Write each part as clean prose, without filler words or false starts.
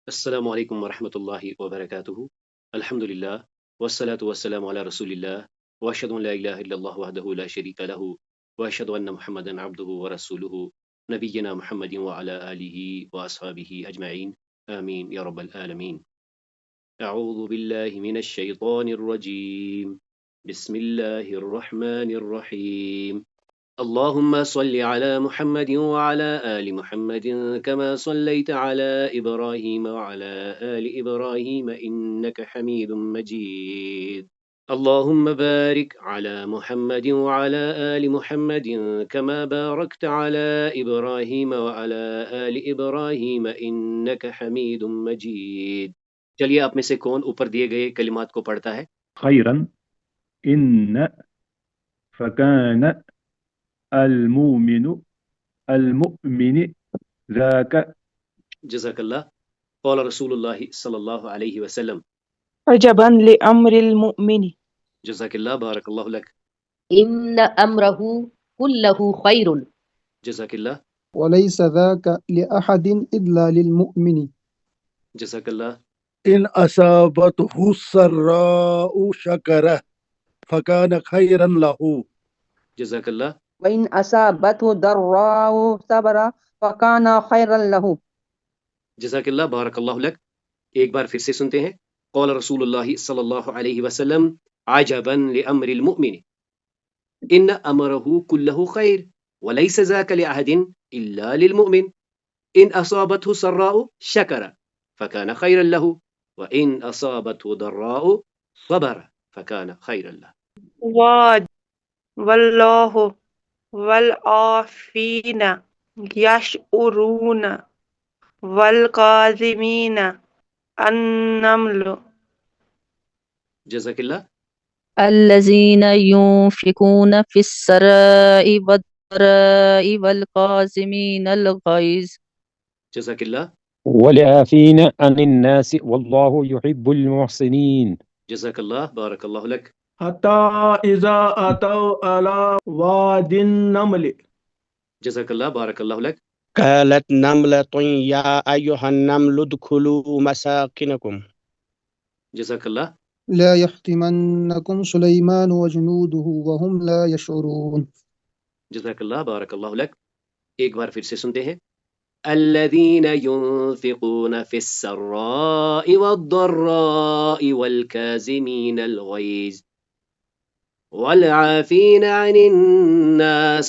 السلام علیکم ورحمۃ اللہ وبرکاتہ۔ الحمد للہ والصلاة والسلام علی رسول اللہ واشهد ان لا الہ الا اللہ وحدہ لا شریک لہ واشهد ان محمدا عبدہ ورسولہ نبینا محمد وعلی آلہ واصحابہ اجمعین آمین یا رب العالمین۔ اعوذ باللہ من الشیطان الرجیم، بسم اللہ الرحمن الرحیم۔ اللهم صل على محمد وعلى آل محمد كما صليت على إبراهيم وعلى آل إبراهيم إنك حميد مجيد اللهم بارك على محمد وعلى آل محمد كما باركت على إبراهيم وعلى آل إبراهيم إنك حميد مجيد۔ چلیے آپ میں سے کون اوپر دیے گئے کلمات کو پڑھتا ہے؟ خيرا إن فكان المؤمن ذاك جزاک اللہ۔ قال رسول اللہ صلی اللہ علیہ وسلم عجبا لأمر المؤمن. جزاک اللہ، بارک اللہ لک۔ إن أمره كله خير. جزاک اللہ، وليس ذاك لأحد إلا للمؤمن. جزاک اللہ، إن أصابته السراء شكر فكان خيرا له. جزاک اللہ، وإن أصابته ضراء صبر فكان خيرا له. جزاک اللہ، بارک اللہ لک۔ ایک بار پھر سے سنتے ہیں۔ قول رسول اللہ صلی اللہ علیہ وسلم عجبا لأمر المؤمن ان امره كله خیر وليس ذاك لأحد الا للمؤمن ان اصابته سراء شکر فكان خيرا له وان اصابته ضراء صبر فكان خيرا له۔ واد واللہ والعافین یشعرون والکاظمین النمل. جزاک اللہ، الذين ينفقون في السراء والضراء والكاظمين الغيظ. جزاک اللہ، والعافين عن الناس والله يحب المحسنين. جزاک اللہ، بارک اللہ لک۔ حتى إذا أتوا على واد النمل جزاک اللہ، بارک اللہ لک۔ قالت نملة يا أيها النمل ادخلوا مساكنكم. جزاک اللہ، لا يحتمنكم سليمان وجنوده وهم لا يشعرون. جزاک اللہ، بارک اللہ لک۔ ایک بار پھر سے سنتے ہیں۔ الذين ينفقون في السراء والضراء والكاظمين الغيظ والعافين عن الناس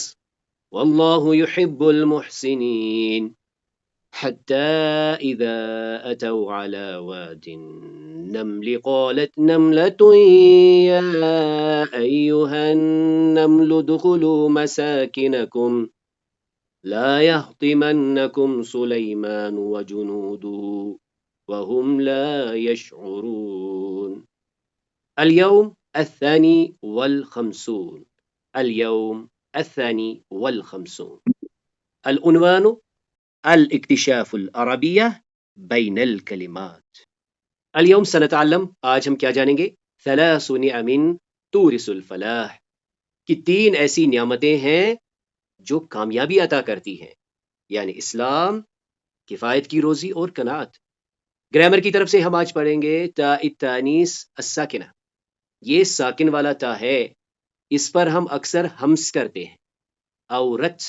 والله يحب المحسنين حتى إذا أتوا على واد النمل قالت نملة يا أيها النمل ادخلوا مساكنكم لا يهطمنكم سليمان وجنوده وهم لا يشعرون۔ اليوم الثاني والخمسون، اليوم الثاني والخمسون۔ العنوان الاكتشاف العربية بين الكلمات۔ اليوم سنتعلم، آج ہم کیا جانیں گے؟ ثلاث نعم تورث الفلاح، کہ تین ایسی نعمتیں ہیں جو کامیابی عطا کرتی ہیں، یعنی اسلام، کفایت کی روزی اور قناعت۔ گرامر کی طرف سے ہم آج پڑھیں گے تا التانیث الساکنہ، یہ ساکن والا تا ہے، اس پر ہم اکثر ہمس کرتے ہیں۔ عورت،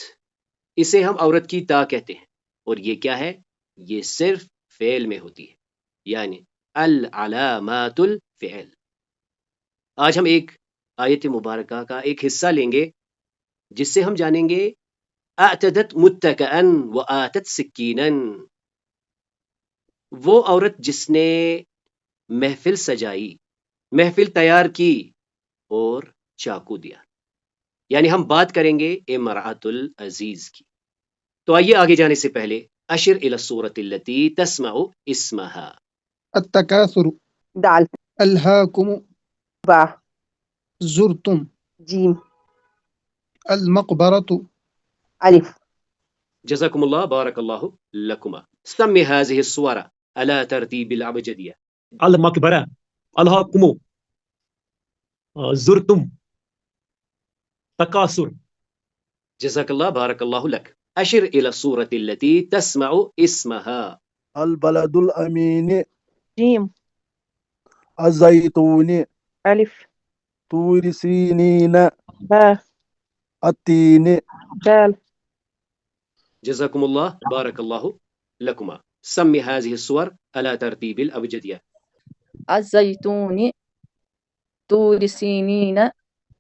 اسے ہم عورت کی تا کہتے ہیں، اور یہ کیا ہے؟ یہ صرف فعل میں ہوتی ہے، یعنی العلامات الفعل۔ آج ہم ایک آیت مبارکہ کا ایک حصہ لیں گے جس سے ہم جانیں گے اعتدت متکئن و آتت سکینن، وہ عورت جس نے محفل سجائی، محفل تیار کی اور چاقو دیا، یعنی ہم بات کریں گے امرأۃ العزیز کی۔ تو آئیے آگے جانے سے پہلے اشر الی الصورۃ التي تسمع اسمها۔ التكاثر دال. ألهاكم با. زرتم جيم. المقبرة ألف. جزاکم اللہ، بارک اللہ لکما۔ سمی هذه الصور على ترتیب الابجدیہ۔ المقبرة، الهاكم، زرتم، تكاثر۔ جزاک اللہ، بارک اللہ لک۔ اشر الی الصورۃ التي تسمع اسمها۔ البلد الأمين جيم الزيتون ألف طور سينين باء التين دال جزاكم الله بارك الله لكما. سمي هذه الصور على ترتيب الأبجدية. الزيتون طور سينين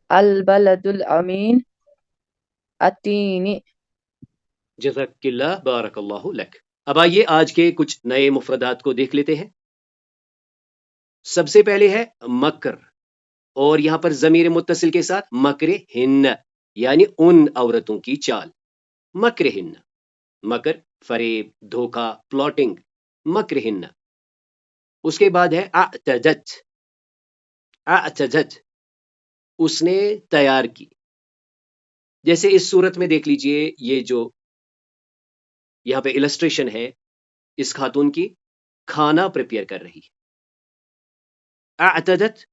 البلد الأمين التين. جزاک اللہ بارک اللہ لک. اب آئیے آج کے کچھ نئے مفردات کو دیکھ لیتے ہیں. سب سے پہلے ہے مکر، اور یہاں پر ضمیر متصل کے ساتھ مکر ہن، یعنی ان عورتوں کی چال. مکر ہن، مکر فریب، دھوکہ، پلاٹنگ، مکر ہن. اس کے بعد ہے اعتدت. اعتدت اس نے تیار کی. جیسے اس صورت میں دیکھ لیجئے، یہ جو یہاں پہ السٹریشن ہے اس خاتون کی کھانا پریپیئر کر رہی ہے. اعتدت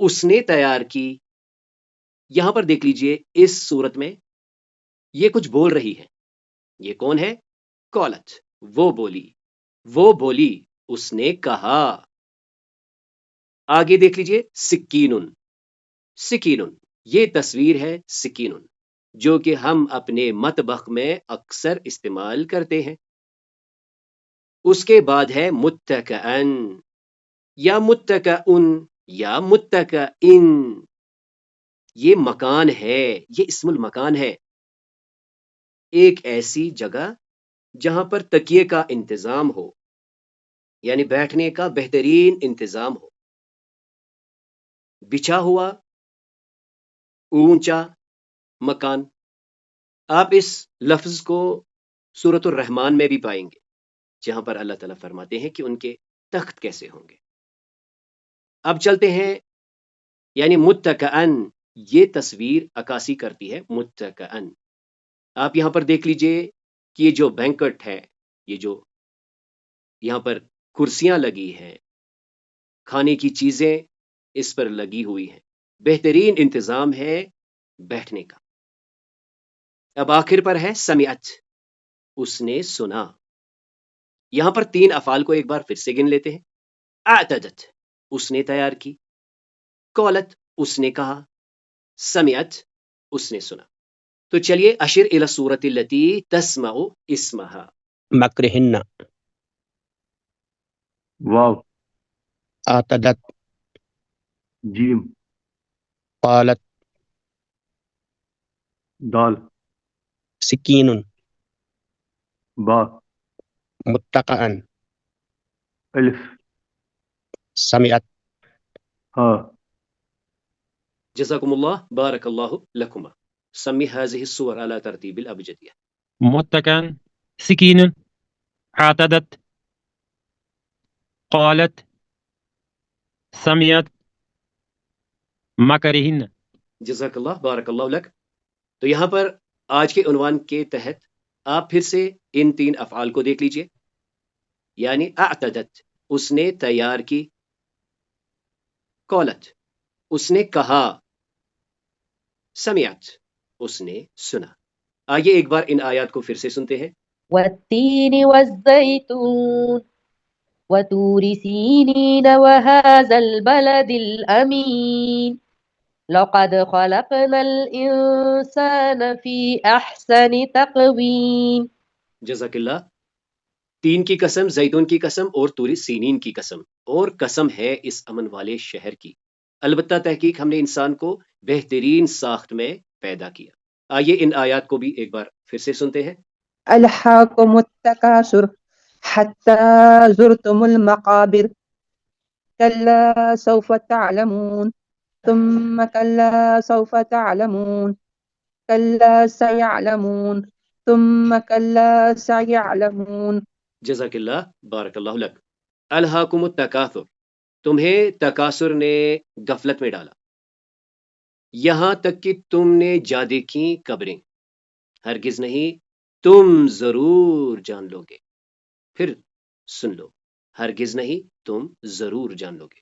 اس نے تیار کی. یہاں پر دیکھ لیجئے اس صورت میں یہ کچھ بول رہی ہے. یہ کون ہے؟ قالت، وہ بولی. وہ بولی، اس نے کہا. آگے دیکھ لیجئے سکینن. سکینن یہ تصویر ہے سکینن، جو کہ ہم اپنے مطبخ میں اکثر استعمال کرتے ہیں. اس کے بعد ہے متکئن یا متکئن یا متکئن. یہ مکان ہے، یہ اسم المکان ہے. ایک ایسی جگہ جہاں پر تکیے کا انتظام ہو، یعنی بیٹھنے کا بہترین انتظام ہو. بچھا ہوا اونچا مکان. آپ اس لفظ کو سورۃ الرحمن میں بھی پائیں گے، جہاں پر اللہ تعالیٰ فرماتے ہیں کہ ان کے تخت کیسے ہوں گے. اب چلتے ہیں، یعنی متکئن یہ تصویر عکاسی کرتی ہے متکئن. آپ یہاں پر دیکھ لیجئے کہ یہ جو بینکٹ ہے، یہ جو یہاں پر کرسیاں لگی ہیں، کھانے کی چیزیں اس پر لگی ہوئی ہیں، بہترین انتظام ہے بیٹھنے کا. اب آخر پر ہے سمعت، اس نے سنا. یہاں پر 3 افعال کو ایک بار پھر سے گن لیتے ہیں. اعتدت اس نے تیار کی، قالت اس نے کہا، سمعت اس نے سنا. تو چلیے اشر الی الصورۃ التی تسمع اسمها. مکرہن واو اعتدت جیم قالت دال سکین با متقعن الف سمعت ہا. جزاکم اللہ بارک اللہ لکما. سمی هذه الصور على ترتیب الابجدیہ. متكئا سكينا اعتدت قالت سمعت مكرهن. جزاک اللہ بارک اللہ لک. تو یہاں پر آج کے عنوان کے تحت آپ پھر سے ان 3 افعال کو دیکھ لیجئے. یعنی اعتدت اس نے تیار کی، قالت اس نے کہا، سمعت اس نے سنا. آئیے ایک بار ان آیات کو پھر سے سنتے ہیں. والتين والزيتون وطور سينين وهذا البلد الأمين لقد خلقنا الإنسان في أحسن تقويم. جزاک اللہ. 3 کی قسم، زیتون کی قسم اور طور سینین کی قسم، اور قسم ہے اس امن والے شہر کی. البتہ تحقیق ہم نے انسان کو بہترین ساخت میں پیدا کیا. آئیے ان آیات کو بھی ایک بار پھر سے سنتے ہیں. ألهاكم التكاثر حتى زرتم المقابر كلا سوف تعلمون ثم كلا سوف تعلمون كلا سيعلمون ثم كلا سيعلمون. جزاک اللہ بارک اللہ لک. الہاکم التکاثر تمہیں تکاثر نے غفلت میں ڈالا، یہاں تک کہ تم نے جا دیکھی قبریں. ہرگز نہیں، تم ضرور جان لو گے. پھر سن لو، ہرگز نہیں تم ضرور جان لو گے.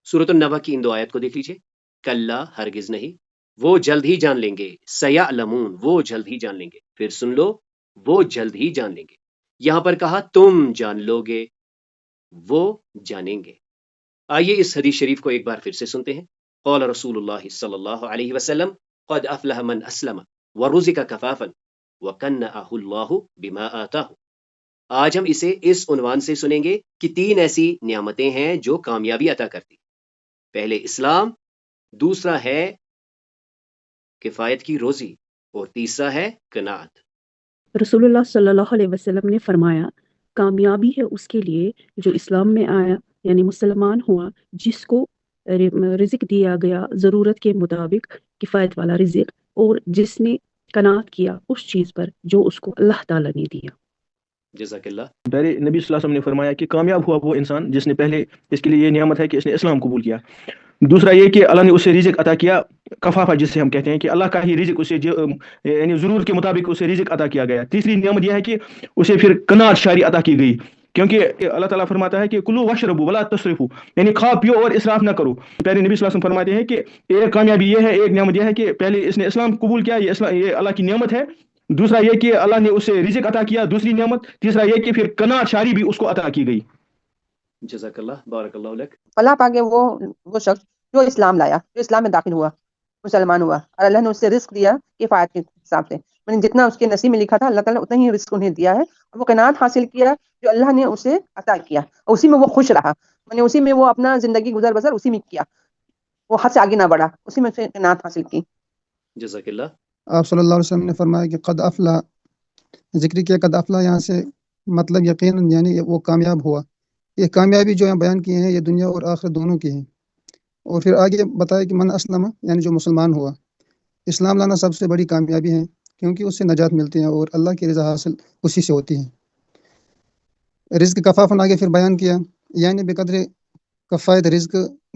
سورۃ النبا کی ان 2 آیت کو دیکھ لیجئے. کلا ہرگز نہیں، وہ جلد ہی جان لیں گے. سیعلمون وہ جلد ہی جان لیں گے. پھر سن لو، وہ جلد ہی جان لیں گے. یہاں پر کہا تم جان لو گے، وہ جانیں گے۔ آئیے اس حدیث شریف کو ایک بار پھر سے سنتے ہیں۔ قال رسول اللہ صلی اللہ علیہ وسلم قد افلح من اسلم ورزق کفافا وکنعہ اللہ بما آتاہ۔ آج ہم اسے اس عنوان سے سنیں گے کہ 3 ایسی نعمتیں ہیں جو کامیابی عطا کرتی۔ پہلے اسلام، دوسرا ہے کفایت کی روزی، اور تیسرا ہے قناعت۔ رسول اللہ صلی اللہ علیہ وسلم نے فرمایا کامیابی ہے اس کے لیے جو اسلام میں آیا یعنی مسلمان ہوا، جس کو رزق دیا گیا ضرورت کے مطابق کفایت والا رزق، اور جس نے قناعت کیا اس چیز پر جو اس کو اللہ تعالیٰ نے دیا۔ جزاک اللہ۔ پہلے نبی صلی اللہ علیہ وسلم نے فرمایا کہ کامیاب ہوا وہ انسان جس نے پہلے اس کے لیے یہ نعمت ہے کہ اس نے اسلام قبول کیا۔ دوسرا یہ کہ اللہ نے اسے رزق عطا کیا، کفافہ جس سے ہم کہتے ہیں کہ اللہ کا ہی رزق اسے یعنی ضرورت کے مطابق اسے رزق عطا کیا گیا۔ تیسری نعمت یہ ہے کہ اسے پھر قناعت شاری عطا کی گئی، کیونکہ اللہ تعالیٰ فرماتا ہے کہ کلو واشربو ولا تسرفو، یعنی کھاؤ پیو اور اسراف نہ کرو۔ پہلے نبی صلی اللہ علیہ وسلم فرماتے ہیں کہ ایک کامیابی یہ ہے، ایک نعمت یہ ہے کہ پہلے اس نے اسلام قبول کیا، یہ اللہ کی نعمت ہے۔ دوسرا یہ کہ اللہ نے اسے رزق عطا کیا، دوسری نعمت۔ تیسرا یہ کہ پھر قناعت شاری بھی اس کو عطا کی گئی۔ جزاک اللہ، بارک اللہ لک۔ اللہ پاک وہ شخص جو اسلام لایا، جو اسلام میں داخل ہوا، مسلمان ہوا، اور اللہ نے اسے رزق دیا کفایت کے حساب سے، یعنی جتنا اس کے نصیب میں لکھا تھا اللہ تعالیٰ اتنا ہی رزق انہیں دیا ہے، اور وہ قناعت حاصل کیا جو اللہ نے اسے عطا کیا، اور اسی میں وہ خوش رہا، یعنی اسی میں وہ اپنا زندگی گزر بسر اسی میں کیا، وہ حد سے آگے نہ بڑھا، اسی میں سے قناعت حاصل کی۔ جزاک اللہ۔ آپ صلی اللہ علیہ وسلم نے فرمایا کہ قد افلح، ذکر کیا قد افلح، یہاں سے مطلب یقیناً یعنی وہ کامیاب ہوا۔ یہ کامیابی جو یہاں بیان کیے ہیں یہ دنیا اور آخرت دونوں کی ہیں۔ اور پھر آگے بتایا کہ من اسلم، یعنی جو مسلمان ہوا۔ اسلام لانا سب سے بڑی کامیابی ہے، کیونکہ اس سے نجات ملتی ہے اور اللہ کی رضا حاصل اسی سے ہوتی ہے۔ رزق کفافن آگے پھر بیان کیا، یعنی بقدر کفایت رزق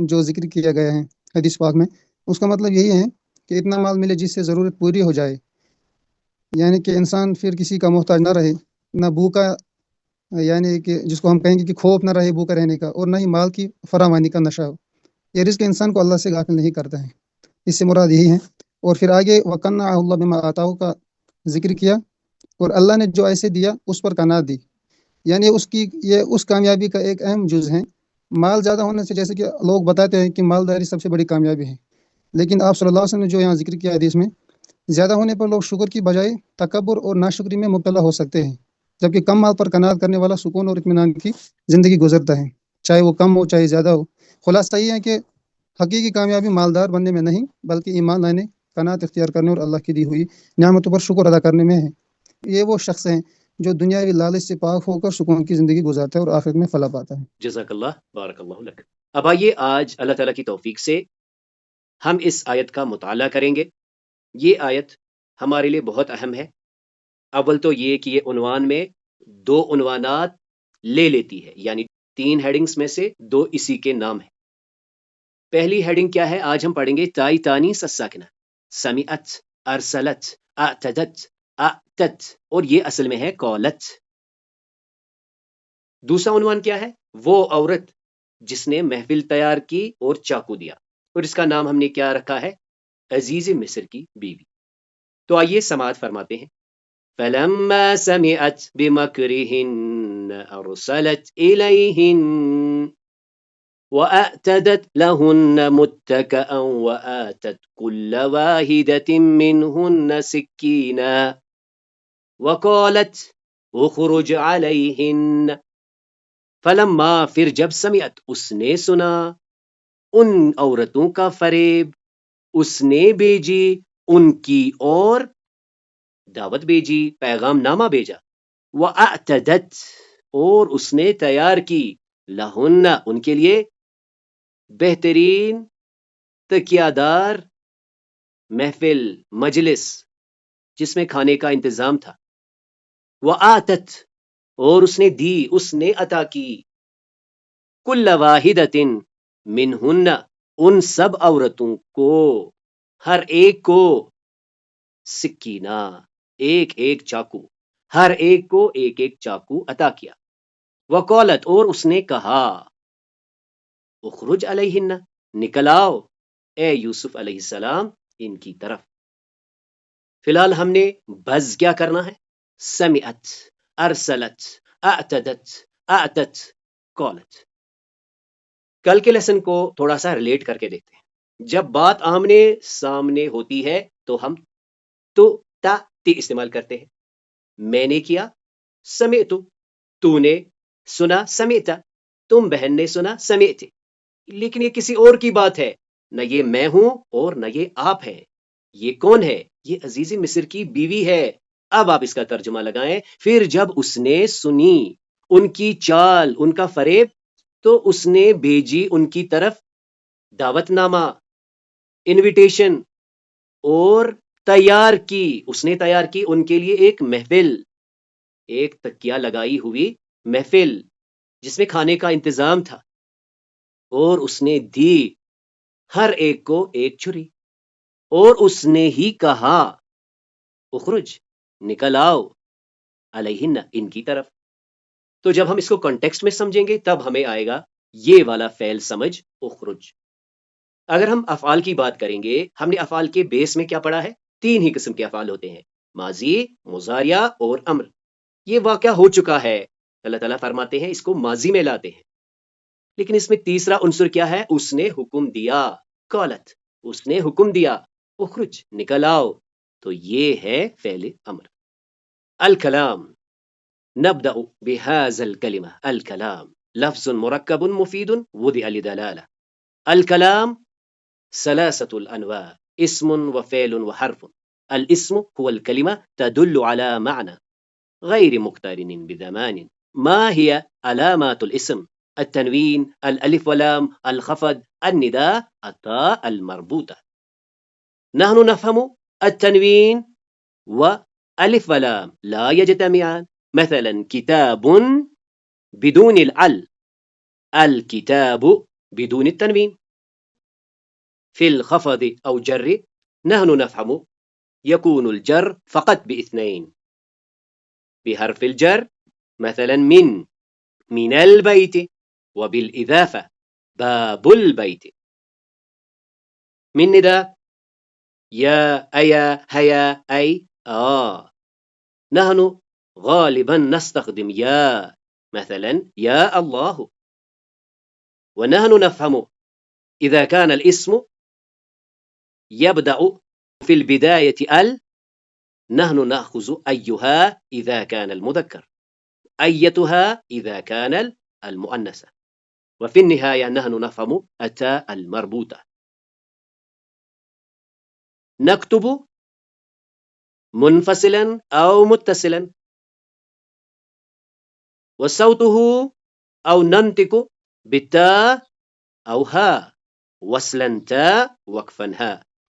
جو ذکر کیا گیا ہے حدیث پاک میں، اس کا مطلب یہی ہے کہ اتنا مال ملے جس سے ضرورت پوری ہو جائے، یعنی کہ انسان پھر کسی کا محتاج نہ رہے، نہ بھوکا، یعنی کہ جس کو ہم کہیں گے کہ خوف نہ رہے بھوکا رہنے کا، اور نہ ہی مال کی فراوانی کا نشہ ہو۔ یہ رزق انسان کو اللہ سے غافل نہیں کرتا ہے، اس سے مراد یہی ہے۔ اور پھر آگے وَقَنَّعَهُ اللَّهُ بِمَا آتَاهُ کا ذکر کیا، اور اللہ نے جو ایسے دیا اس پر قناعت دی، یعنی یہ اس کامیابی کا ایک اہم جز ہے۔ مال زیادہ ہونے سے، جیسے کہ لوگ بتاتے ہیں کہ مالداری سب سے بڑی کامیابی ہے، لیکن آپ صلی اللہ علیہ وسلم نے جو یہاں ذکر کیا حدیث میں، زیادہ ہونے پر لوگ شکر کی بجائے تکبر اور ناشکری میں مبتلا ہو سکتے ہیں، جبکہ کم مال پر قناعت کرنے والا سکون اور اطمینان کی زندگی گزرتا ہے، چاہے وہ کم ہو چاہے زیادہ ہو۔ خلاصہ یہ ہے کہ حقیقی کامیابی مالدار بننے میں نہیں، بلکہ ایمان لانے، قناعت اختیار کرنے اور اللہ کی دی ہوئی نعمتوں پر شکر ادا کرنے میں ہے۔ یہ وہ شخص ہیں جو دنیاوی لالچ سے پاک ہو کر سکون کی زندگی گزارتا ہے اور آخرت میں فلاح پاتا ہے۔ جزاک اللہ، بارک اللہ لک۔ اب آئیے آج اللہ تعالیٰ کی توفیق سے ہم اس آیت کا مطالعہ کریں گے۔ یہ آیت ہمارے لیے بہت اہم ہے۔ اول تو یہ کہ یہ عنوان میں 2 عنوانات لے لیتی ہے، یعنی 3 ہیڈنگز میں سے 2 اسی کے نام ہیں۔ پہلی ہیڈنگ کیا ہے؟ آج ہم پڑھیں گے تائی تانیث الساکنہ، سمعت، ارسلت، اعتدت، اعتت، اور یہ اصل میں ہے قالت۔ دوسرا عنوان کیا ہے؟ وہ عورت جس نے محفل تیار کی اور چاقو دیا، اور اس کا نام ہم نے کیا رکھا ہے؟ عزیز مصر کی بیوی۔ تو آئیے سماعت فرماتے ہیں۔ فَلَمَّا سَمِعَتْ بِمَكْرِهِنَّ أَرْسَلَتْ إِلَيْهِنَّ وَأَعْتَدَتْ لَهُنَّ مُتَّكَأً وَآتَتْ كُلَّ وَاحِدَةٍ مِّنْهُنَّ سِكِّينًا وَقَالَتْ اخْرُجْ عَلَيْهِنَّ فَلَمَّا، پھر جب سمعت اس نے سنا، ان عورتوں کا فریب، اس نے بھیجی ان کی اور دعوت بھیجی، پیغام نامہ بھیجا، وَأَعْتَدَتْ، اور اس نے تیار کی، لہن، ان کے لیے، بہترین تکیہ دار محفل، مجلس جس میں کھانے کا انتظام تھا، وَآتَتْ، اور اس نے دی، اس نے عطا کی، کل واحدۃ منہن، ان سب عورتوں کو، ہر ایک کو، سکینہ، ایک ایک چاقو، ہر ایک کو ایک ایک چاقو عطا کیا، وقالت، اور اس نے کہا، اخرج علیہن، نکل آؤ اے یوسف علیہ السلام ان کی طرف۔ فی الحال ہم نے بز کیا کرنا ہے؟ سمعت، ارسلت، اعتدت، اعتت، قالت۔ کل کے لیسن کو تھوڑا سا ریلیٹ کر کے دیکھتے ہیں۔ جب بات آمنے سامنے ہوتی ہے تو ہم تو تا تی استعمال کرتے ہیں۔ میں نے کیا، سمعت، تو نے سنا، سمعت، تم بہن نے سنا، سمعت۔ لیکن یہ کسی اور کی بات ہے، نہ یہ میں ہوں اور نہ یہ آپ ہیں۔ یہ کون ہے؟ یہ عزیز مصر کی بیوی ہے۔ اب آپ اس کا ترجمہ لگائیں۔ پھر جب اس نے سنی ان کی چال، ان کا فریب، تو اس نے بھیجی ان کی طرف دعوت نامہ، انویٹیشن، اور تیار کی، اس نے تیار کی ان کے لیے ایک محفل، ایک تکیہ لگائی ہوئی محفل جس میں کھانے کا انتظام تھا، اور اس نے دی ہر ایک کو ایک چھری، اور اس نے ہی کہا اخرج، نکل آؤ، علیہن، ان کی طرف۔ تو جب ہم اس کو کنٹیکسٹ میں سمجھیں گے تب ہمیں آئے گا یہ والا فعل سمجھ، اخرج۔ اگر ہم افعال کی بات کریں گے، ہم نے افعال کے بیس میں کیا پڑھا ہے؟ 3 ہی قسم کے افعال ہوتے ہیں، ماضی، مضارع اور امر۔ یہ واقعہ ہو چکا ہے، اللہ تعالیٰ فرماتے ہیں اس کو ماضی میں لاتے ہیں، لیکن اس میں تیسرا عنصر کیا ہے؟ اس نے حکم دیا، قالت، اس نے حکم دیا، اخرج، نکل آؤ، تو یہ ہے فعل امر۔ الکلام، نبدأ بهذا الكلمة، الكلام لفظ مركب مفيد وضع لدلالة۔ الكلام 3 الأنواع، اسم وفعل وحرف۔ الاسم هو الكلمة تدل على معنى غير مقترن بزمان۔ ما هي علامات الاسم؟ التنوين، الألف ولام، الخفض، النداء، التاء المربوطة۔ نحن نفهم التنوين وألف ولام لا يجتمعان، مثلا كتاب بدون العل، الكتاب بدون التنوين. في الخفض أو جر نحن نفهم يكون الجر فقط باثنين بحرف الجر، مثلا من البيت، وبالإضافة باب البيت. من نداء يا، أيا، هيا، أي، نحن غالبا نستخدم يا، مثلا يا الله. ونحن نفهم إذا كان الاسم يبدأ في البداية ال، نحن نأخذ أيها إذا كان المذكر، أيتها إذا كان المؤنث. وفي النهاية نحن نفهم التاء المربوطة. نكتب منفصلا أو متصلا، وصوته أو ننطق بالتاء أو ها، وصلا تاء، وقفا ها.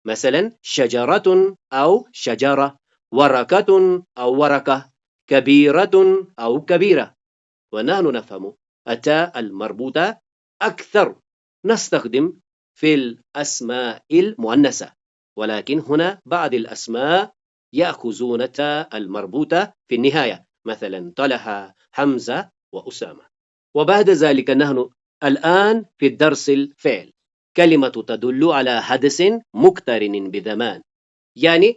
مثلا شجرة أو شجرة، ورقة أو ورقة، كبيرة أو كبيرة. ونحن نفهم التاء المربوطة أكثر نستخدم في الأسماء المؤنثة، ولكن هنا بعض الأسماء يأخذون التاء المربوطة في النهاية، مثلا طلحة، حمزة، وأسامة. وبعد ذلك نحن الآن في الدرس الفعل، كلمة تدل على حدث مقترن بزمان، يعني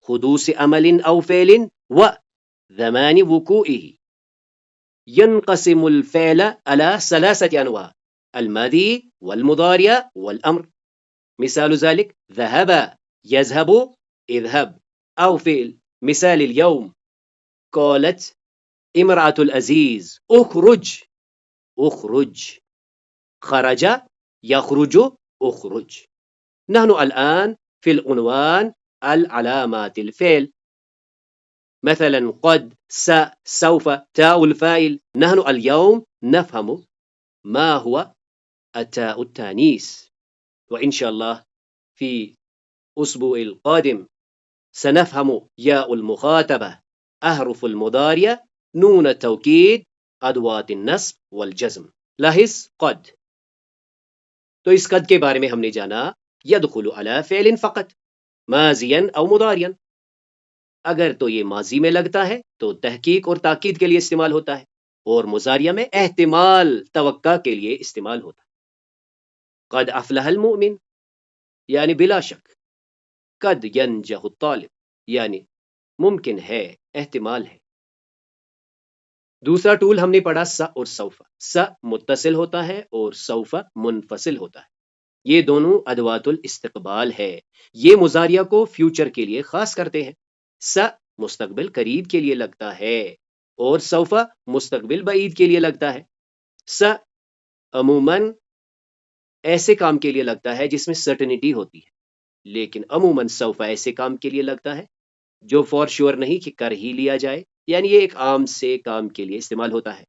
حدوث عمل أو فعل وزمان وقوعه. ينقسم الفعل على 3 أنواع، الماضي والمضارع والأمر. مثال ذلك ذهب، يذهب، اذهب. أو فعل، مثال اليوم قالت امرأة العزيز اخرج، اخرج. خرج، يخرج، اخرج. نحن الآن في العنوان العلامات الفعل، مثلا قد، سوف، تاء الفاعل. نحن اليوم نفهم ما هو التاء التانيث، وإن شاء الله في الأسبوع القادم سنفهم ياء المخاطبة، أحرف المضارع، نون التوكيد، أدوات النصب والجزم. لاحظ قد، تو اس قد کے بارے میں ہم نے جانا يدخل على فعل فقط، ماضيا أو مضارعا. اگر تو یہ ماضی میں لگتا ہے تو تحقیق اور تاکید کے لیے استعمال ہوتا ہے، اور مضارع میں احتمال، توقع کے لیے استعمال ہوتا ہے. قد افلح المؤمن یعنی بلا شک، قد ينجح الطالب یعنی ممکن ہے، احتمال ہے. دوسرا ٹول ہم نے پڑھا س اور سوفا. س متصل ہوتا ہے اور سوفا منفصل ہوتا ہے. یہ دونوں ادوات الاستقبال ہے. یہ مضارعہ کو فیوچر کے لیے خاص کرتے ہیں. س مستقبل قریب کے لیے لگتا ہے اور سوفا مستقبل بعید کے لیے لگتا ہے. س عموماً ایسے کام کے لیے لگتا ہے جس میں سرٹنٹی ہوتی ہے، لیکن عموماً سوفا ایسے کام کے لیے لگتا ہے جو فور شور نہیں کہ کر ہی لیا جائے، یعنی یہ ایک عام سے کام کے لیے استعمال ہوتا ہے.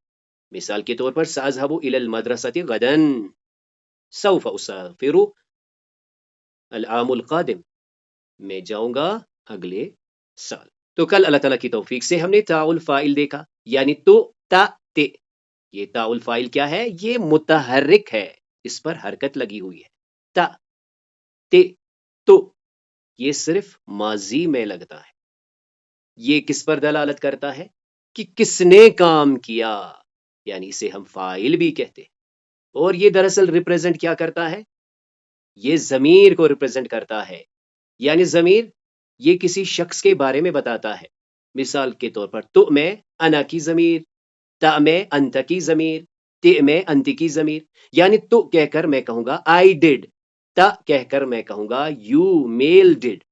مثال کے طور پر سأذهب إلى المدرسة غدا، سوف أسافر العام القادم، میں جاؤں گا اگلے سال. تو کل اللہ تعالیٰ کی توفیق سے ہم نے تاء الفاعل دیکھا، یعنی تو تا تے. یہ تاء الفاعل کیا ہے؟ یہ متحرک ہے، اس پر حرکت لگی ہوئی ہے. تا تے تو یہ صرف ماضی میں لگتا ہے. یہ کس پر دلالت کرتا ہے؟ کہ کس نے کام کیا، یعنی اسے ہم فاعل بھی کہتے ہیں. اور یہ دراصل ریپریزنٹ کیا کرتا ہے؟ یہ ضمیر کو ریپریزنٹ کرتا ہے. یعنی ضمیر یہ کسی شخص کے بارے میں بتاتا ہے. مثال کے طور پر تو میں انا کی ضمیر، تا میں انت کی ضمیر، تے میں انت کی ضمیر. یعنی تو کہہ کر میں کہوں گا آئی ڈڈ، تا کہہ کر میں کہوں گا یو میل ڈڈ،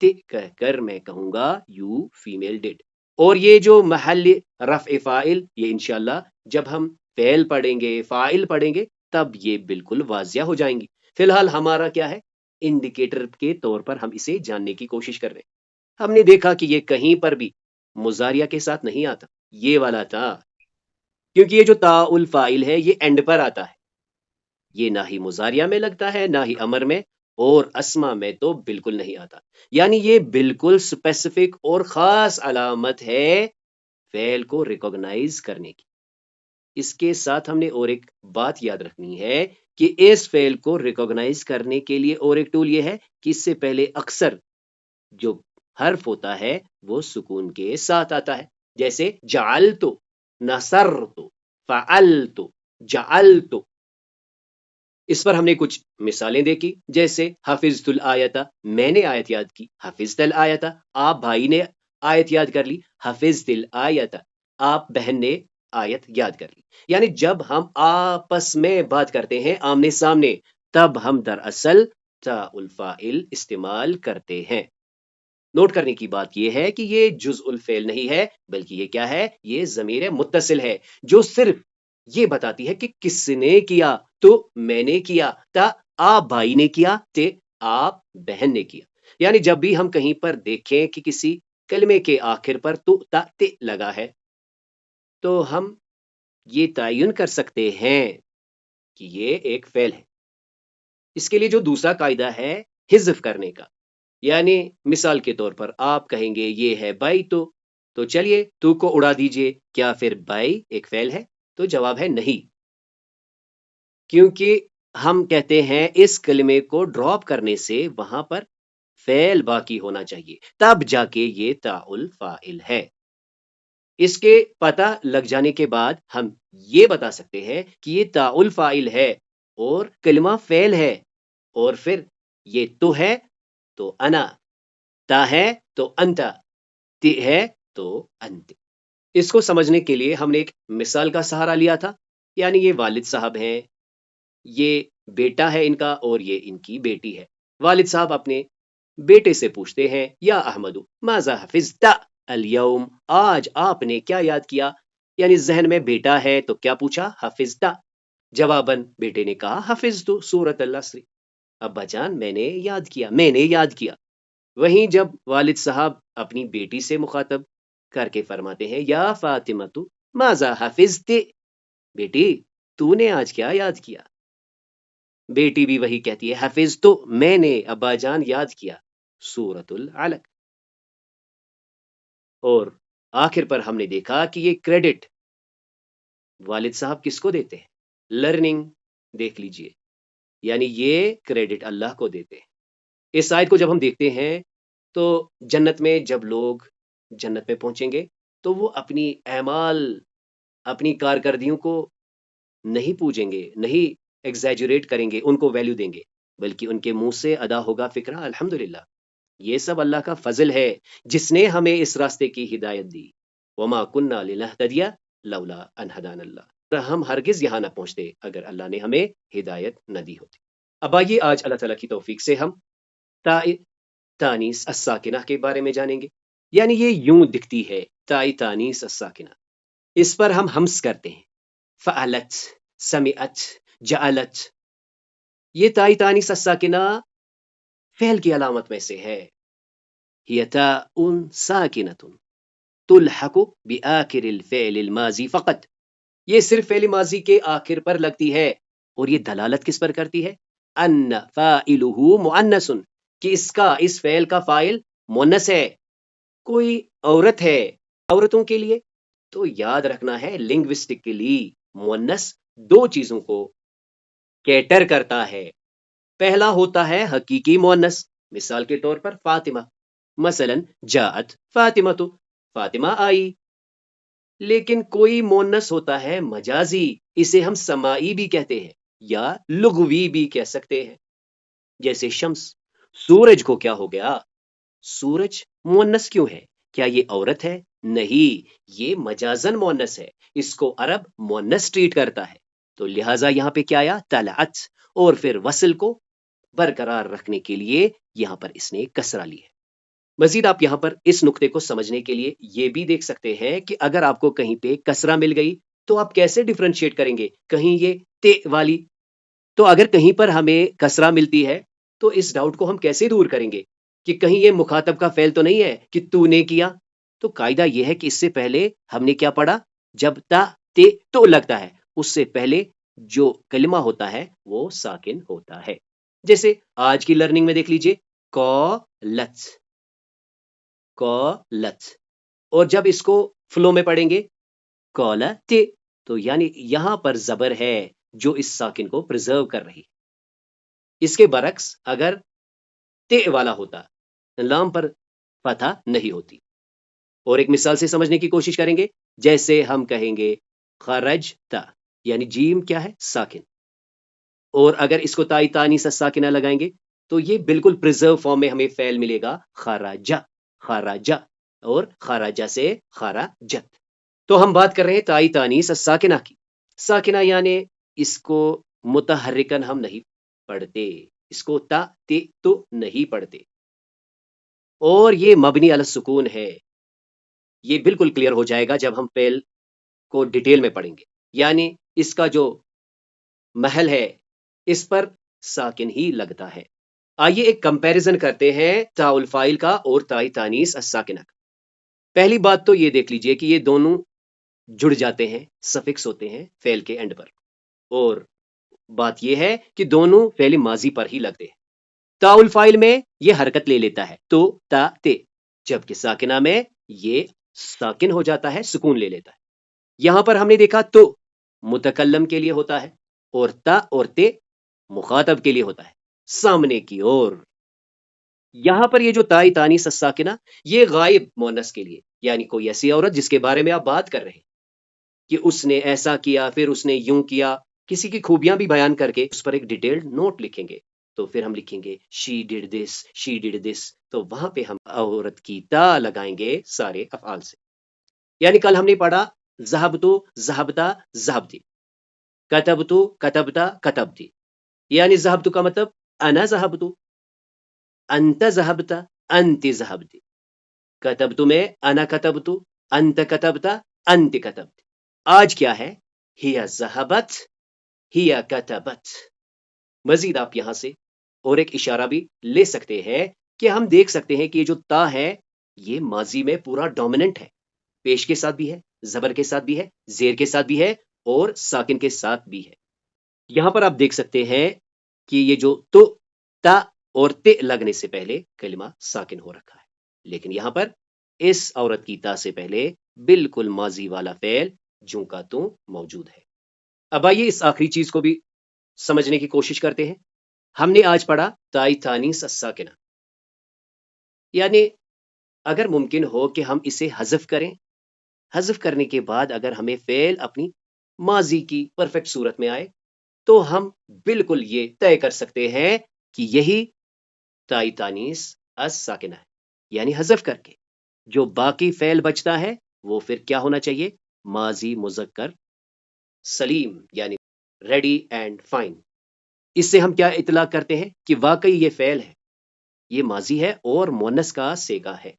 تے کہہ کر میں کہوں گا یو فیمیل ڈڈ. اور یہ جو محل رفع فاعل، یہ انشاءاللہ جب ہم فعل پڑھیں گے، فاعل پڑھیں گے، تب یہ بالکل واضح ہو جائیں گی. فی الحال ہمارا کیا ہے؟ انڈیکیٹر کے طور پر ہم اسے جاننے کی کوشش کر رہے ہیں. ہم نے دیکھا کہ یہ کہیں پر بھی مضارعہ کے ساتھ نہیں آتا، یہ والا تھا، کیونکہ یہ جو تاء الفاعل ہے یہ اینڈ پر آتا ہے. یہ نہ ہی مضارعہ میں لگتا ہے، نہ ہی امر میں، اور اسما میں تو بالکل نہیں آتا. یعنی یہ بالکل سپیسیفک اور خاص علامت ہے فعل کو ریکوگنائز کرنے کی. اس کے ساتھ ہم نے اور ایک بات یاد رکھنی ہے کہ اس فعل کو ریکوگنائز کرنے کے لیے اور ایک ٹول یہ ہے کہ اس سے پہلے اکثر جو حرف ہوتا ہے وہ سکون کے ساتھ آتا ہے. جیسے جعلتو، نصرتو، فعلتو، جعلتو. اس پر ہم نے کچھ مثالیں دیکھی، جیسے حفظت الآیت، میں نے آیت یاد کی. حفظت الآیت، آپ بھائی نے آیت یاد کر لی. حفظت الآیت، آپ بہن نے آیت یاد کر لی. یعنی جب ہم آپس میں بات کرتے ہیں آمنے سامنے، تب ہم دراصل تاء الفاعل استعمال کرتے ہیں. نوٹ کرنے کی بات یہ ہے کہ یہ جزء الفعل نہیں ہے، بلکہ یہ کیا ہے؟ یہ ضمیر متصل ہے جو صرف یہ بتاتی ہے کہ کس نے کیا. تو میں نے کیا، تا آپ بھائی نے کیا، تے آپ بہن نے کیا. یعنی جب بھی ہم کہیں پر دیکھیں کہ کسی کلمے کے آخر پر تو تا تے لگا ہے، تو ہم یہ تعین کر سکتے ہیں کہ یہ ایک فعل ہے. اس کے لیے جو دوسرا قاعدہ ہے حذف کرنے کا، یعنی مثال کے طور پر آپ کہیں گے یہ ہے بائی تو چلیے تو کو اڑا دیجئے. کیا پھر بائی ایک فعل ہے؟ تو جواب ہے نہیں، کیونکہ ہم کہتے ہیں اس کلمے کو ڈراپ کرنے سے وہاں پر فعل باقی ہونا چاہیے، تب جا کے یہ تاء الفاعل ہے. اس کے پتہ لگ جانے کے بعد ہم یہ بتا سکتے ہیں کہ یہ تاء الفاعل ہے اور کلمہ فعل ہے، اور پھر یہ تو ہے تو انا، تا ہے تو انتا، تی ہے تو انت. اس کو سمجھنے کے لیے ہم نے ایک مثال کا سہارا لیا تھا. یعنی یہ والد صاحب ہیں، یہ بیٹا ہے ان کا اور یہ ان کی بیٹی ہے. والد صاحب اپنے بیٹے سے پوچھتے ہیں یا احمد ماذا حفظت اليوم، آج آپ نے کیا یاد کیا؟ یعنی ذہن میں بیٹا ہے تو کیا پوچھا؟ حفظت. جواباً بیٹے نے کہا حفظت سورۃ العصر، ابا جان میں نے یاد کیا، میں نے یاد کیا. وہیں جب والد صاحب اپنی بیٹی سے مخاطب کر کے فرماتے ہیں یا فاطمہ ماذا حفظت، بیٹی تو نے آج کیا یاد کیا؟ بیٹی بھی وہی کہتی ہے حفظت، میں نے ابا جان یاد کیا سورۃ العلق. اور آخر پر ہم نے دیکھا کہ یہ کریڈٹ والد صاحب کس کو دیتے ہیں؟ لرننگ. دیکھ لیجئے، یعنی یہ کریڈٹ اللہ کو دیتے ہیں. اس آیت کو جب ہم دیکھتے ہیں تو جنت میں جب لوگ جنت میں پہنچیں گے تو وہ اپنی اعمال، اپنی کارکردگیوں کو نہیں پوجیں گے، نہیں ایگزیجریٹ کریں گے، ان کو ویلیو دیں گے، بلکہ ان کے منہ سے ادا ہوگا فکرہ الحمدللہ، یہ سب اللہ کا فضل ہے جس نے ہمیں اس راستے کی ہدایت دی. وما کننا لنہتدی لولا ان ہدانا اللہ، ہم ہرگز یہاں نہ پہنچتے اگر اللہ نے ہمیں ہدایت نہ دی ہوتی۔ اب آئیے آج اللہ تعالیٰ کی توفیق سے ہم تاء تانیث الساکنہ کے بارے میں جانیں گے۔ یعنی یہ یوں دکھتی ہے تاء تانیث الساکنہ، اس پر ہم ہمس کرتے ہیں، فعلت، سمعت، جعلت۔ یہ تاء تانیث الساکنہ فعل کی علامت میں سے ہے، ہی تاء ساکنۃ تلحق بآخر الفعل الماضی فقط، یہ صرف فعل ماضی کے آخر پر لگتی ہے، اور یہ دلالت کس پر کرتی ہے؟ ان فاعلہ مؤنث، کہ اس فعل کا فاعل مؤنث ہے، کوئی عورت ہے عورتوں کے لیے۔ تو یاد رکھنا ہے لنگوسٹکلی مؤنث دو چیزوں کو کیٹر کرتا ہے، پہلا ہوتا ہے حقیقی مؤنث، مثال کے طور پر فاطمہ، مثلا جاءت فاطمہ، تو فاطمہ آئی۔ لیکن کوئی مؤنث ہوتا ہے مجازی، اسے ہم سماعی بھی کہتے ہیں یا لغوی بھی کہہ سکتے ہیں، جیسے شمس۔ سورج کو کیا ہو گیا؟ سورج مؤنث کیوں ہے؟ کیا یہ عورت ہے؟ نہیں، یہ مجازن مؤنث ہے، اس کو عرب مؤنث ٹریٹ کرتا ہے، تو لہٰذا یہاں پہ کیا آیا؟ طلعت، اور پھر وصل کو برقرار رکھنے کے لیے یہاں پر اس نے کسرہ لی ہے۔ مزید آپ یہاں پر اس نقطے کو سمجھنے کے لیے یہ بھی دیکھ سکتے ہیں کہ اگر آپ کو کہیں پہ کسرہ مل گئی تو آپ کیسے ڈیفرنشیٹ کریں گے؟ کہیں یہ تے والی، تو اگر کہیں پر ہمیں کسرہ ملتی ہے تو اس ڈاؤٹ کو ہم کیسے دور کریں گے کہ کہیں یہ مخاطب کا فعل تو نہیں ہے کہ تو نے کیا؟ تو قاعدہ یہ ہے کہ اس سے پہلے ہم نے کیا پڑھا؟ جب تا تے تو لگتا ہے اس سے پہلے جو کلمہ ہوتا ہے وہ ساکن ہوتا ہے۔ جیسے آج کی لرننگ میں دیکھ لیجئے قالت، قالت، اور جب اس کو فلو میں پڑھیں گے قالت، تو یعنی یہاں پر زبر ہے جو اس ساکن کو پرزرو کر رہی ہے۔ اس کے برعکس اگر تے والا ہوتا لام پر فتح نہیں ہوتی۔ اور ایک مثال سے سمجھنے کی کوشش کریں گے، جیسے ہم کہیں گے خرجتا، یعنی جیم کیا ہے؟ ساکن، اور اگر اس کو تائی تانیث ساکنہ لگائیں گے تو یہ بالکل پرزرو فارم میں ہمیں فعل ملے گا خراجہ، خراجہ، اور خراجہ سے خراجت۔ تو ہم بات کر رہے ہیں تائی تانیث ساکنہ کی۔ ساکنہ یعنی اس کو متحرکن ہم نہیں پڑھتے، اس کو تا تے تو نہیں پڑھتے، اور یہ مبنی علی السکون ہے۔ یہ بالکل کلیئر ہو جائے گا جب ہم فعل کو ڈیٹیل میں پڑھیں گے، یعنی اس کا جو محل ہے اس پر ساکن ہی لگتا ہے۔ آئیے ایک کمپیریزن کرتے ہیں تاء الفاعل کا اور تاء تانیث الساکنہ کا۔ پہلی بات تو یہ دیکھ لیجئے کہ یہ دونوں جڑ جاتے ہیں، سفکس ہوتے ہیں فعل کے اینڈ پر، اور بات یہ ہے کہ دونوں فعل ماضی پر ہی لگتے ہیں۔ تاء الفاعل میں یہ حرکت لے لیتا ہے تو تا تے، جبکہ ساکنہ میں یہ ساکن ہو جاتا ہے، سکون لے لیتا ہے۔ یہاں پر ہم نے دیکھا تو متکلم کے لیے ہوتا ہے اور تا اور تے مخاطب کے لیے ہوتا ہے، سامنے کی اور۔ یہاں پر یہ جو تاء تانیث الساکنہ یہ غائب مؤنث کے لیے، یعنی کوئی ایسی عورت جس کے بارے میں آپ بات کر رہے ہیں کہ اس نے ایسا کیا، پھر اس نے یوں کیا، کسی کی خوبیاں بھی بیان کر کے اس پر ایک ڈیٹیلڈ نوٹ لکھیں گے، تو پھر ہم لکھیں گے شی ڈڈ دس، شی ڈڈ دس، تو وہاں پہ ہم عورت کی تا لگائیں گے سارے افعال سے۔ یعنی کل ہم نے پڑھا ذہبتو، ذہبتا، ذہبتی، کتبتو، کتبتا، کتبتی، یعنی ذہبتو کا مطلب انا ذہبتو، انت ذہبتا، انت ذہبتی، کتبتو میں انا کتبتو، انت کتبتا، انت کتبتی۔ آج کیا ہے؟ ہی ذہبت، ہی کتبت۔ مزید آپ یہاں سے اور ایک اشارہ بھی لے سکتے ہیں کہ ہم دیکھ سکتے ہیں کہ یہ جو تا ہے یہ ماضی میں پورا ڈومیننٹ ہے، پیش کے ساتھ بھی ہے، زبر کے ساتھ بھی ہے، زیر کے ساتھ بھی ہے، اور ساکن کے ساتھ بھی ہے۔ یہاں پر آپ دیکھ سکتے ہیں کہ یہ جو تو، تا اور تے لگنے سے پہلے کلمہ ساکن ہو رکھا ہے، لیکن یہاں پر اس عورت کی تا سے پہلے بالکل ماضی والا فعل جوں کا توں موجود ہے۔ اب آئیے اس آخری چیز کو بھی سمجھنے کی کوشش کرتے ہیں۔ ہم نے آج پڑھا تاء تانیث الساکنہ، یعنی اگر ممکن ہو کہ ہم اسے حذف کریں، حذف کرنے کے بعد اگر ہمیں فعل اپنی ماضی کی پرفیکٹ صورت میں آئے تو ہم بالکل یہ طے کر سکتے ہیں کہ یہی تاء تانیث الساکنہ ہے، یعنی حذف کر کے جو باقی فعل بچتا ہے وہ پھر کیا ہونا چاہیے؟ ماضی مذکر سلیم یعنی ریڈی اینڈ فائن. اس سے ہم کیا اطلاع کرتے ہیں کہ واقعی یہ فعل ہے، یہ ماضی ہے اور مونس کا سیگا ہے.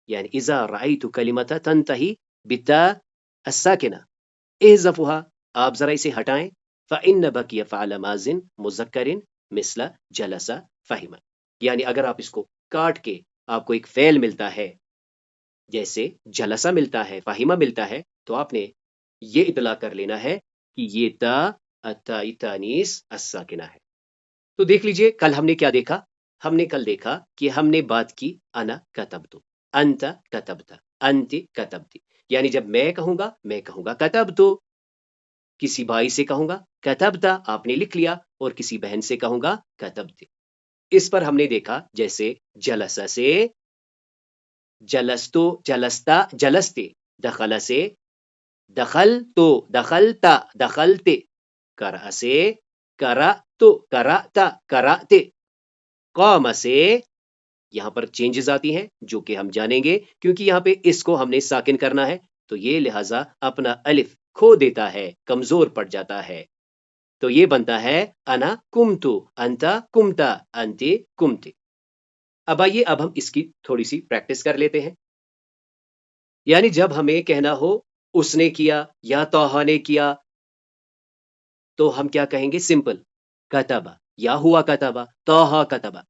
یعنی اذا رأیت کلمۃ تنتہی بالتاء الساکنہ احذفها، آپ ذرا اسے ہٹائیں. فإن بقي فعل ماض مذکر مثل جلس فہم. یعنی اگر آپ اس کو کاٹ کے آپ کو ایک فعل ملتا ہے جیسے جلسہ ملتا ہے، فہمہ ملتا ہے، تو آپ نے یہ اطلاع کر لینا ہے کہ یہ تا التاء تانیث الساکنہ ہے. تو دیکھ لیجئے کل ہم نے کیا دیکھا. ہم نے کل دیکھا کہ ہم نے بات کی انا کتبت، انت کتبت، انت کتبتی. یعنی جب میں کہوں گا کتبت. کسی بھائی سے کہوں گا کتبتا، آپ نے لکھ لیا، اور کسی بہن سے کہوں گا کتبت. اس پر ہم نے دیکھا جیسے جلسہ سے جلستو، جلستا جلستے، دخل سے دخلتو، دخلتا دخلتے، قرأ سے قرأتو قرأتا قرأتے، قام سے یہاں پر چینجز آتی ہیں جو کہ ہم جانیں گے کیونکہ یہاں پہ اس کو ہم نے ساکن کرنا ہے، تو یہ لہٰذا اپنا الف کھو دیتا ہے، کمزور پڑ جاتا ہے. تو یہ بنتا ہے انا کمتو، انتا کمتا، انتے کمتے. اب آئیے اب ہم اس کی تھوڑی سی پریکٹس کر لیتے ہیں. یعنی جب ہمیں کہنا ہو اس نے کیا یا طٰہٰ نے کیا تو ہم کیا کہیں گے؟ سمپل کتبہ یا ہوا کتبہ، طٰہٰ کتبہ.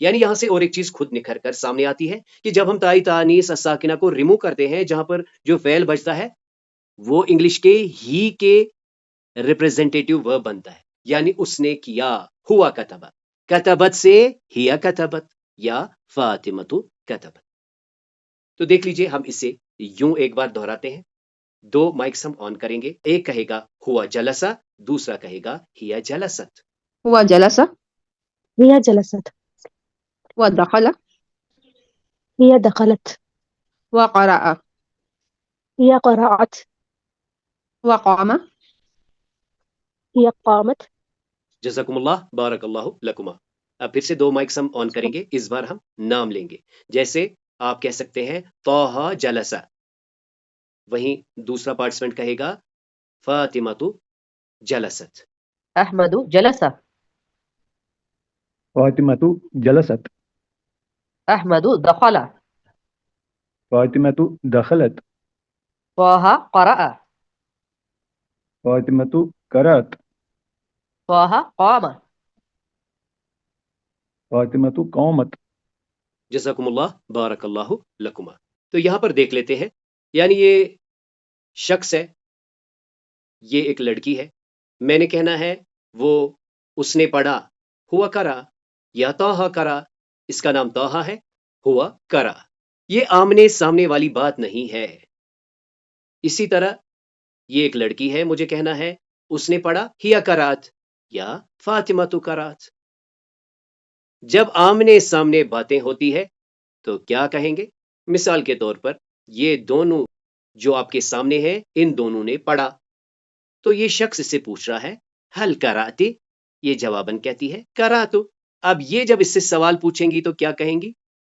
یعنی یہاں سے اور ایک چیز خود نکھر کر سامنے آتی ہے کہ جب ہم تائی تانیث الساکنہ کو ریمو کرتے ہیں، جہاں پر جو فعل بچتا ہے وہ انگلش کے ہی کے ریپریزنٹیٹیو ورب بنتا ہے. یعنی اس نے کیا، ہوا کتبہ. کتبت سے ہیا کتبت یا فاطمۃ کتبت. تو دیکھ لیجئے ہم اسے یوں ایک بار دہراتے ہیں. 2 مائکس ہم آن کریں گے. ایک کہے گا ہوا جلسہ، دوسرا کہے گا ہیا جلست. ہوا جلسہ، هي جلست، ہوا دخل، هي دخلت، ہوا قرأ، هي قرأت، ہوا قام، هي قامت. جزاکم اللہ، بارک اللہ لکما. اب پھر سے 2 مائکس ہم آن کریں گے. اس بار ہم نام لیں گے. جیسے آپ کہہ سکتے ہیں طٰہٰ جلسہ، وہیں دوسرا پارٹیسپینٹ کہے گا فاطمۃ جلست. احمد جلسہ، فاطمۃ جلست، احمد دخل، فاطمۃ دخلت، طٰہٰ قرأ، فاطمۃ قرأت، طٰہٰ قام. فاطمۃ قامت. جزاکم اللہ، بارک اللہ لکما. تو یہاں پر دیکھ لیتے ہیں. یعنی یہ شخص ہے، یہ ایک لڑکی ہے. میں نے کہنا ہے وہ اس نے پڑھا، ہوا کرا یا طٰہٰ کرا. اس کا نام طٰہٰ ہے، ہوا کرا. یہ آمنے سامنے والی بات نہیں ہے. اسی طرح یہ ایک لڑکی ہے، مجھے کہنا ہے اس نے پڑھا ہیا کرات یا فاطمۃ کرات. جب آمنے سامنے باتیں ہوتی ہے تو کیا کہیں گے؟ مثال کے طور پر یہ دونوں جو آپ کے سامنے ہیں، ان دونوں نے پڑھا. تو یہ شخص اس سے پوچھ رہا ہے حل کراتی، یہ جواباً کہتی ہے کراتو. اب یہ جب اس سے سوال پوچھیں گی تو کیا کہیں گی؟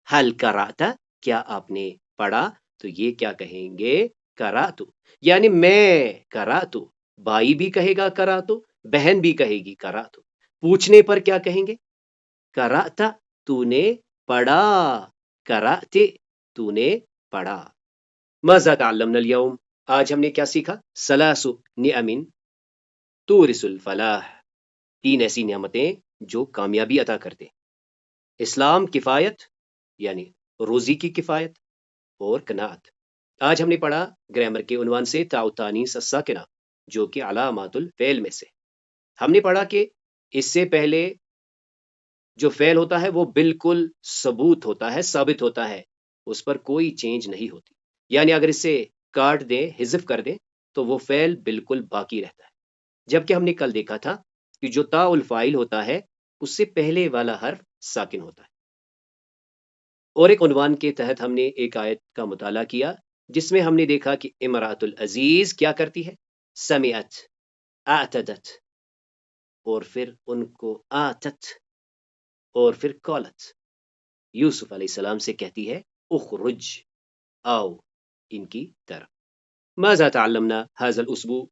حل کراتا، کیا آپ نے پڑھا؟ تو یہ کیا کہیں گے؟ کراتو. یعنی میں کراتو. بھائی بھی کہے گا کراتو، بہن بھی کہے گی کراتو. پوچھنے پر کیا کہیں گے؟ کراتا، تو نے پڑھا. کراتے، تو نے پڑھا. ماذا تعلمنا اليوم؟ آج ہم نے کیا سیکھا؟ ثلاث نعم تورث الفلاح، 3 ایسی نعمتیں جو کامیابی عطا کرتے. اسلام، کفایت یعنی روزی کی کفایت، اور قناعت. آج ہم نے پڑھا گرامر کے عنوان سے تاء التانیث الساکنہ جو کہ علامات الفعل میں سے. ہم نے پڑھا کہ اس سے پہلے جو فعل ہوتا ہے وہ بالکل ثبوت ہوتا ہے، ثابت ہوتا ہے، اس پر کوئی چینج نہیں ہوتی. یعنی اگر اس سے کاٹ دیں، حذف کر دیں تو وہ فعل بالکل باقی رہتا ہے. جبکہ ہم نے کل دیکھا تھا کہ جو تاء الفاعل ہوتا ہے اس سے پہلے والا حرف ساکن ہوتا ہے. اور ایک عنوان کے تحت ہم نے ایک آیت کا مطالعہ کیا جس میں ہم نے دیکھا کہ امرأۃ العزیز کیا کرتی ہے؟ سمعت، اعتدت، اور پھر ان کو آتت، اور پھر قالت. یوسف علیہ السلام سے کہتی ہے اخرج، آؤ ان کی طرف. ماذا تعلمنا هذا الأسبوع؟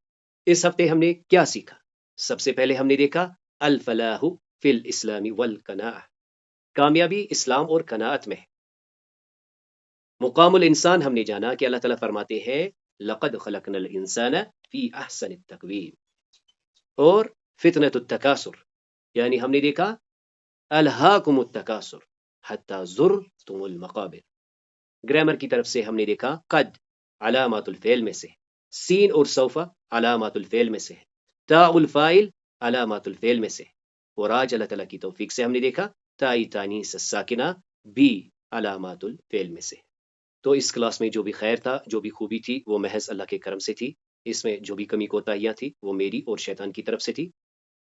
اس ہفتے ہم نے کیا سیکھا؟ سب سے پہلے ہم نے دیکھا الفلاح فی الاسلام والقناعہ، کامیابی اسلام اور قناعت میں ہے۔ مقام الانسان ہم نے جانا کہ اللہ تعالیٰ فرماتے ہیں لقد خلقنا الانسان فی احسن التقویم، اور فتنۃ التکاثر یعنی ہم نے دیکھا الہاکم التکاثر حتی زرتم المقابر۔ گرامر کی طرف سے ہم نے دیکھا قد علامات الفعل میں سے، سین اور سوف علامات الفعل میں سے، تا الفاعل علامات الفعل میں سے، اور آج اللہ تعالیٰ کی توفیق سے ہم نے دیکھا تائی تانیث الساکنہ بھی علامات الفعل میں سے۔ تو اس کلاس میں جو بھی خیر تھا، جو بھی خوبی تھی، وہ محض اللہ کے کرم سے تھی۔ اس میں جو بھی کمی کوتاہیاں تھی وہ میری اور شیطان کی طرف سے تھی۔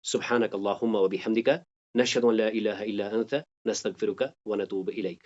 سبحانک اللہم و بحمدک نشہد ان لا الہ الا انت نستغفرک و نتوب الیک۔